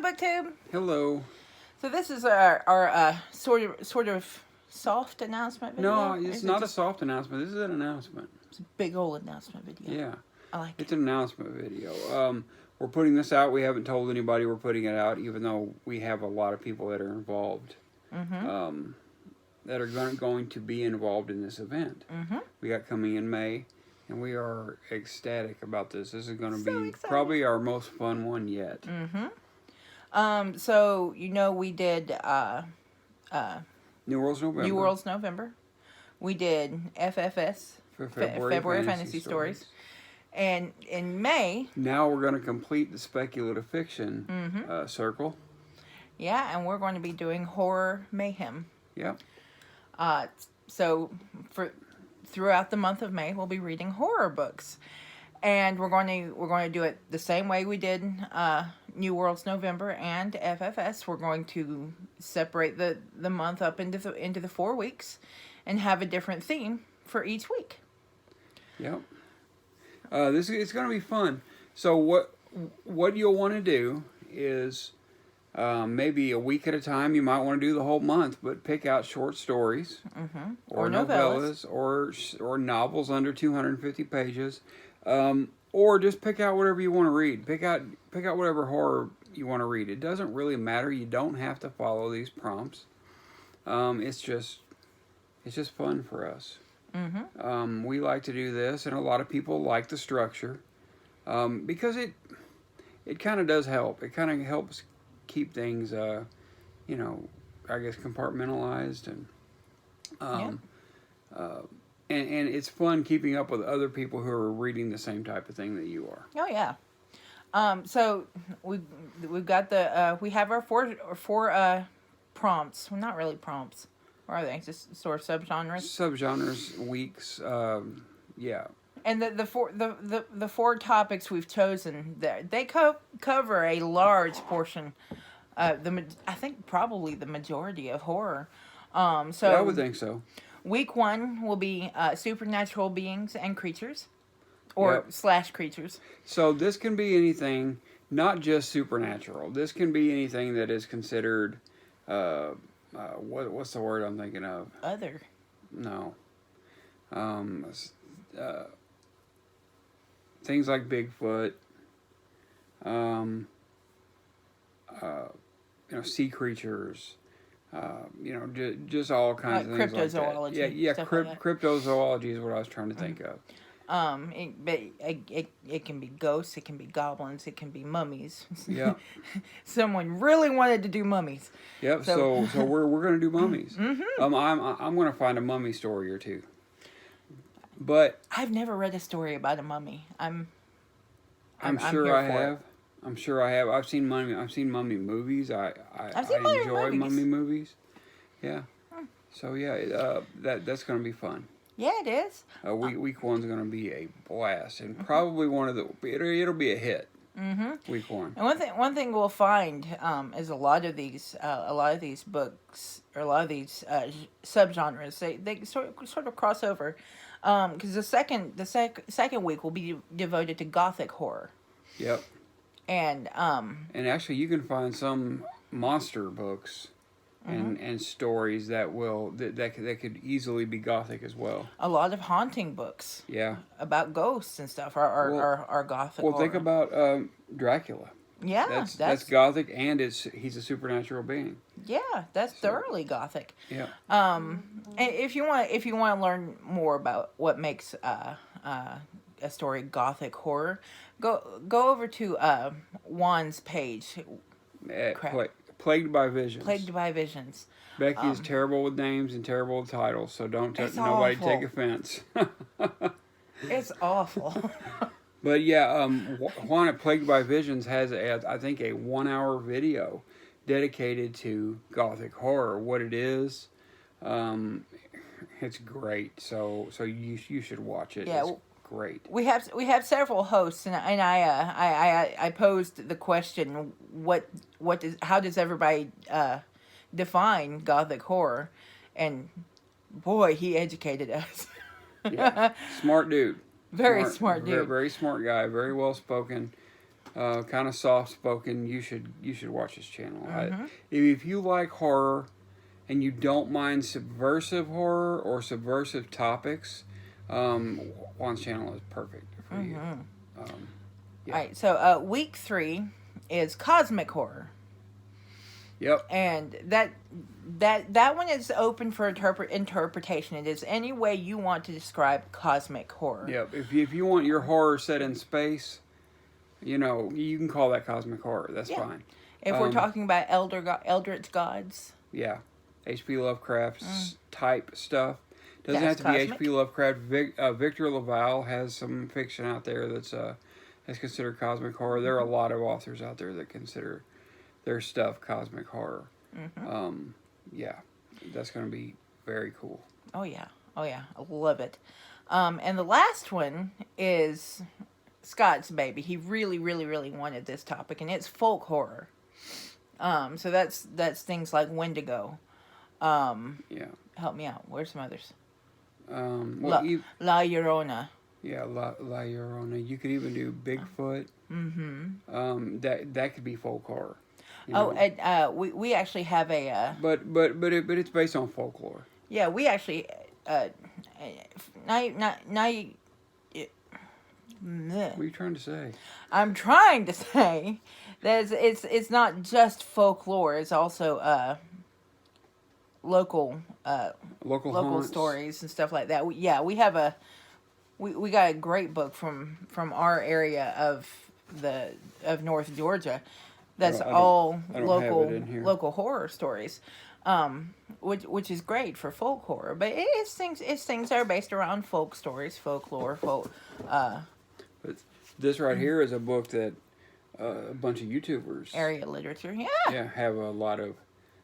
Hello, BookTube. Hello. So this is our sort of soft announcement video. No, it's not a soft announcement. This is an announcement. It's a big old announcement video. Yeah. I like it. It's an announcement video. We're putting this out. We haven't told anybody we're putting it out, even though we have a lot of people that are involved. Mm-hmm. That are going to be involved in this event. Mm-hmm. We got coming in May, and we are ecstatic about this. This is going to be excited. probably our most fun one yet. Mm-hmm. So, we did New World's November. New World's November. We did FFS, February Fantasy Stories. And in May... Now we're going to complete the speculative fiction circle. Yeah, and we're going to be doing horror mayhem. Yep. So throughout the month of May, we'll be reading horror books, and we're going to do it the same way we did New World's November and FFS. We're going to separate the month up into the 4 weeks, and have a different theme for each week. Yep. It's going to be fun. So what you'll want to do is. Maybe a week at a time. You might want to do the whole month, but pick out short stories, or novellas, or novels under 250 pages, or just pick out whatever you want to read. Pick out whatever horror you want to read. It doesn't really matter. You don't have to follow these prompts. It's just fun for us. We like to do this, and a lot of people like the structure because it kind of does help. It kind of helps keep things, I guess compartmentalized, and it's fun keeping up with other people who are reading the same type of thing that you are. Oh yeah. So we've got we have our four prompts. Well, not really prompts. What are they? Just sort of subgenres. Subgenres, weeks, yeah. And the four topics we've chosen, they cover a large portion, I think probably the majority of horror. So yeah, I would think so. Week 1 will be supernatural beings and creatures, or / creatures. So this can be anything, not just supernatural. This can be anything that is considered, what's the word I'm thinking of? Other. No. Things like Bigfoot, sea creatures, just all kinds of things like that. Yeah, cryptozoology is what I was trying to think of. It can be ghosts, it can be goblins, it can be mummies. Yeah. Someone really wanted to do mummies. Yep. So we're gonna do mummies. I'm gonna find a mummy story or two. But I've never read a story about a mummy. I'm sure I have. I'm sure I have. I've seen mummy movies. I enjoy mummy movies. Yeah. So yeah, that's going to be fun. Yeah, it is. Week 1's going to be a blast, and probably it'll be a hit. Week 1. And one thing we'll find is a lot of these books, or a lot of these subgenres, they sort of cross over. Because the second week will be devoted to Gothic horror. Yep. And actually, you can find some monster books and stories that could easily be Gothic as well. A lot of haunting books. Yeah. About ghosts and stuff are Gothic. Well, think about Dracula. Yeah, that's Gothic, and he's a supernatural being. Yeah, that's thoroughly Gothic. Yeah. And if you want to learn more about what makes a story Gothic horror, go over to Vaughan's page. Plagued by Visions. Plagued by Visions. Becky is terrible with names and terrible with titles, so don't nobody take offense. It's awful. But yeah, Vaughan at Plagued by Visions has, I think, a 1-hour video dedicated to Gothic horror. What it is, it's great. So you should watch it. Yeah, it's great. We have several hosts, and I posed the question: how does everybody define Gothic horror? And boy, he educated us. Yeah, smart dude. Very smart dude. Very smart guy. Very well spoken. kind of soft spoken. You should watch his channel. If you like horror and you don't mind subversive horror or subversive topics, Juan's channel is perfect for you. All right, so week 3 is cosmic horror. Yep. And that one is open for interpretation. It is any way you want to describe cosmic horror. Yep. If you want your horror set in space, you can call that cosmic horror. That's fine. If we're talking about eldritch gods. Yeah. H.P. Lovecraft's type stuff. Doesn't That's have to be cosmic. H.P. Lovecraft. Victor LaValle has some fiction out there that's considered cosmic horror. There are a lot of authors out there that consider their stuff cosmic horror. Yeah, that's going to be very cool. Oh yeah, I love it. And the last one is Scott's baby. He really, really, really wanted this topic, and it's folk horror. So that's things like Wendigo. Yeah. Help me out. Where's some others? Well, La Llorona. Yeah, La Llorona. You could even do Bigfoot. That could be folk horror. And we actually have a. But it's based on folklore. Yeah, we actually. What are you trying to say? I'm trying to say that it's not just folklore. It's also local Local stories and stuff like that. We have we got a great book from our area of North Georgia. That's all local horror stories, which is great for folk horror. But it's things that are based around folk stories, folklore, But this right here is a book that a bunch of YouTubers area literature. Yeah, have a lot of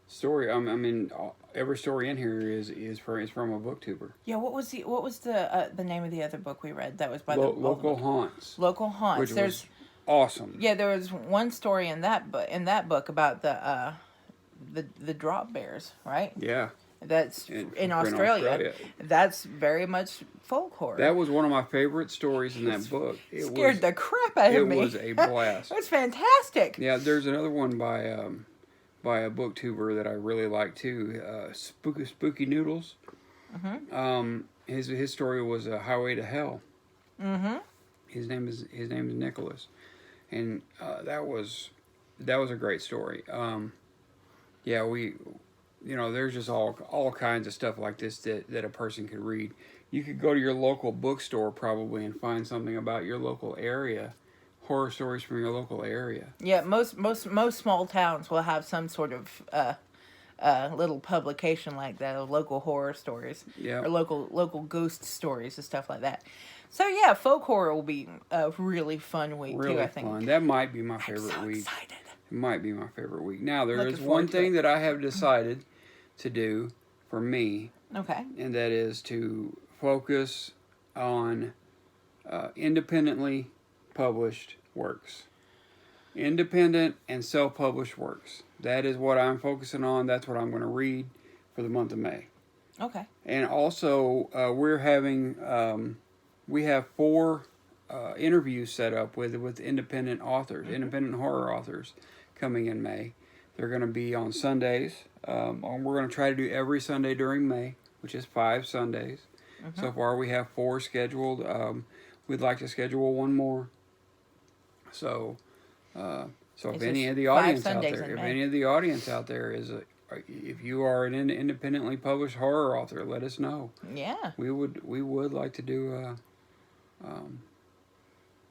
story. I mean, every story in here is from a booktuber. Yeah, what was the name of the other book we read? That was by Local Haunts. Local Haunts. Which was awesome. Yeah, there was one story in that book about the drop bears, right? Yeah. That's in Australia. That's very much folk horror. That was one of my favorite stories in that book. It scared the crap out of me. It was a blast. It was fantastic. Yeah, there's another one by a booktuber that I really like too. Spooky Noodles. His story was a Highway to Hell. His name is Nicholas, and that was a great story. Yeah, there's just all kinds of stuff like this that a person could read. You could go to your local bookstore probably and find something about your local area, horror stories from your local area. Yeah, most small towns will have some sort of little publication like that of local horror stories. Yeah. Or local ghost stories and stuff like that. So yeah, folk horror will be a really fun week really too, I think. Fun. That might be my favorite I'm so week. Excited. It might be my favorite week. Now there Looking is forward one to thing it. that I have decided to do for me. Okay. And that is to focus on independently published works. Independent and self-published works. That is what I'm focusing on. That's what I'm going to read for the month of May. Okay. And also, we have 4 interviews set up with independent authors, independent horror authors, coming in May. They're going to be on Sundays. We're going to try to do every Sunday during May, which is 5 Sundays. So far, we have 4 scheduled. We'd like to schedule one more. So if any of the audience out there, if you are an independently published horror author, let us know. Yeah. We would like to do an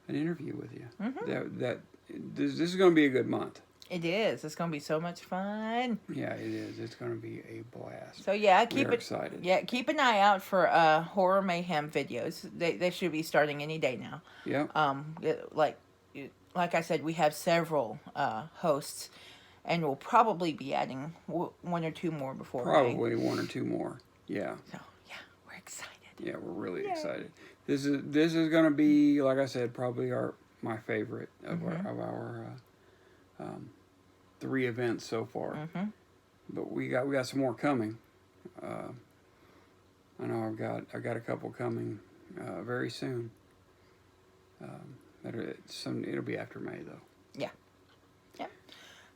interview with you. This is going to be a good month. It is. It's going to be so much fun. Yeah, it is. It's going to be a blast. So yeah, excited. Yeah, keep an eye out for Horror Mayhem videos. They should be starting any day now. Yeah. Like I said, we have several hosts, and we'll probably be adding 1 or 2 more before. Probably 1 or 2 more. Yeah. So yeah, we're excited. Yeah, we're really excited. This is going to be, like I said, probably my favorite of our 3 events so far. But we got some more coming. I know I've got a couple coming very soon. It'll be after May though. Yeah. Yeah.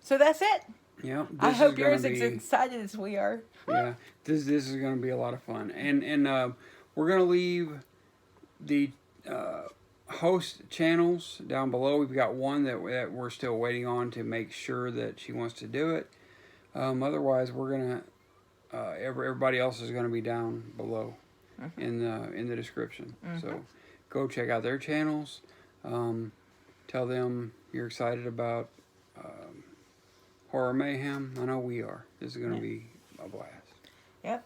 So that's it. Yeah. I hope you're as excited as we are. Yeah. This is going to be a lot of fun, and we're going to leave the host channels down below. We've got one that we're still waiting on to make sure that she wants to do it. Otherwise, we're gonna everybody else is going to be down below in the description. So go check out their channels. Tell them you're excited about Horror Mayhem. I know we are. This is going to be a blast. Yep.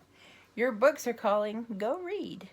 Your books are calling. Go read.